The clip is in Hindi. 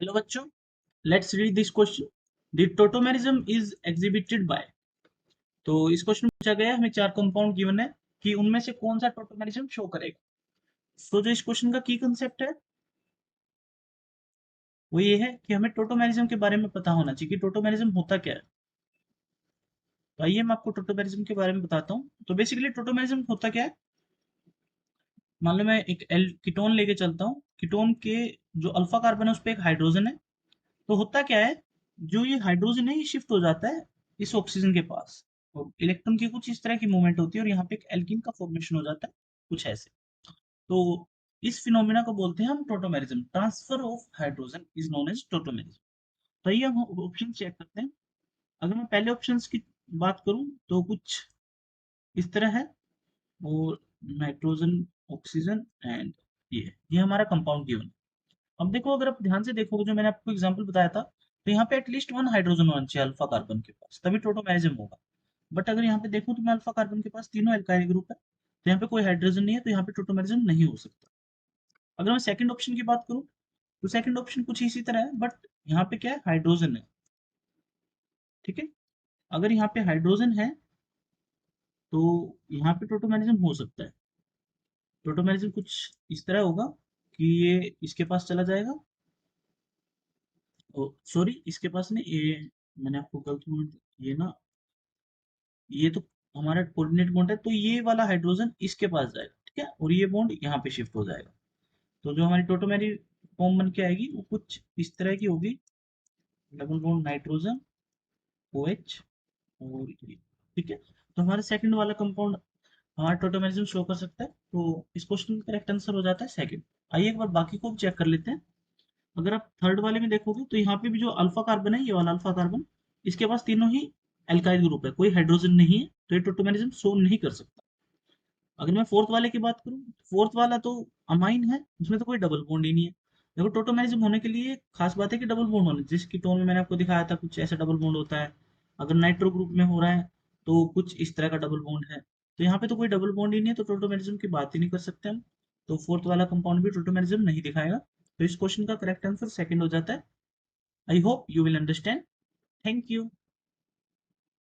हेलो बच्चों, let's read this question. The tautomerism is exhibited by. तो इस क्वेश्चन में पूछा गया, हमें चार कंपाउंड गिवन है कि उनमें से कौन सा टोटोमेरिज्म शो करेगा। तो जो इस क्वेश्चन का की कंसेप्ट है वो ये है कि हमें टोटोमेरिज्म के बारे में पता होना चाहिए कि टोटोमेरिज्म होता क्या है। तो आइए मैं आपको टोटोमेरिज्म के बारे में बताता हूँ। तो बेसिकली टोटोमेरिज्म होता क्या है। मान लो मैं एक एल कीटोन लेके चलता हूँ। कीटोन के जो अल्फा कार्बन है उस पर एक हाइड्रोजन है। तो होता क्या है, जो ये हाइड्रोजन है ये शिफ्ट हो जाता है इस ऑक्सीजन के पास, और इलेक्ट्रॉन की कुछ इस तरह की मूवमेंट होती है और यहाँ पे एक एल्कीन का फॉर्मेशन हो जाता है, कुछ ऐसे। तो इस फिनोमेना को बोलते हैं हम tautomerism. Transfer of hydrogen is known as tautomerism. तो ये हम ऑप्शन चेक करते हैं। अगर मैं पहले ऑप्शन की बात करूं तो कुछ इस तरह है, और नाइट्रोजन, ऑक्सीजन एंड ये हमारा कंपाउंड गिवन। अब देखो, अगर आप ध्यान से देखोगे जो मैंने आपको एग्जांपल बताया था, तो यहाँ पे एटलीस्ट वन हाइड्रोजन होना चाहिए अल्फा कार्बन के पास, तभी टोटोमेरिज्म होगा। बट अगर यहाँ पे देखो तो मैं अल्फा कार्बन के पास तीनों एल्काइल ग्रुप है, तो यहाँ पे कोई हाइड्रोजन नहीं है, तो यहाँ पे टोटोमेरिज्म नहीं हो सकता। अगर मैं सेकंड ऑप्शन की बात करूँ तो सेकंड ऑप्शन कुछ इसी तरह है, बट यहाँ पे क्या है, हाइड्रोजन है। ठीक है, अगर यहाँ पे हाइड्रोजन है तो यहाँ पे टोटोमेरिज्म हो सकता है। टोटोमेरिज्म कुछ इस तरह होगा कि ये इसके पास चला जाएगा, सॉरी इसके पास नहीं, ये मैंने आपको गलत बोल, ये ना, ये तो हमारा कोऑर्डिनेट बॉन्ड है, तो ये वाला हाइड्रोजन इसके पास जाएगा, ठीक है, और ये बॉन्ड यहाँ पे शिफ्ट हो जाएगा। तो जो हमारी टोटोमेरी फॉर्म बन के आएगी वो कुछ इस तरह की होगी। डबल बॉन्ड नाइट्रोजन, OH, और ये, ठीक है। तो हमारा सेकंड वाला कंपाउंड हमारा टोटोमेरिज्म शो कर सकता है। तो इस क्वेश्चन का करेक्ट आंसर हो जाता है सेकंड। आइए एक बार बाकी को भी चेक कर लेते हैं। अगर आप थर्ड वाले में देखोगे तो यहाँ पे भी जो अल्फा कार्बन है, ये वाला अल्फा कार्बन, इसके पास तीनों ही एल्काइल ग्रुप है, कोई हाइड्रोजन नहीं है, तो ये टोटोमेरिज्म शो नहीं कर सकता। अगर मैं फोर्थ वाले की बात करूँ, फोर्थ वाला तो अमाइन है, उसमें तो कोई डबल बॉन्ड ही नहीं है। देखो, टोटोमेरिज्म होने के लिए खास बात है कि डबल बॉन्ड होने, जिस कीटोन में मैंने आपको दिखाया था कुछ ऐसा डबल बॉन्ड होता है। अगर नाइट्रो ग्रुप में हो रहा है तो कुछ इस तरह का डबल बॉन्ड है। तो यहाँ पे तो कोई डबल बॉन्ड ही नहीं है, तो टोटोमेरिज्म की बात ही नहीं कर सकते हम। तो फोर्थ वाला कंपाउंड भी टोटोमेरिज्म नहीं दिखाएगा। तो इस क्वेश्चन का करेक्ट आंसर सेकंड हो जाता है। I hope you will understand. Thank you.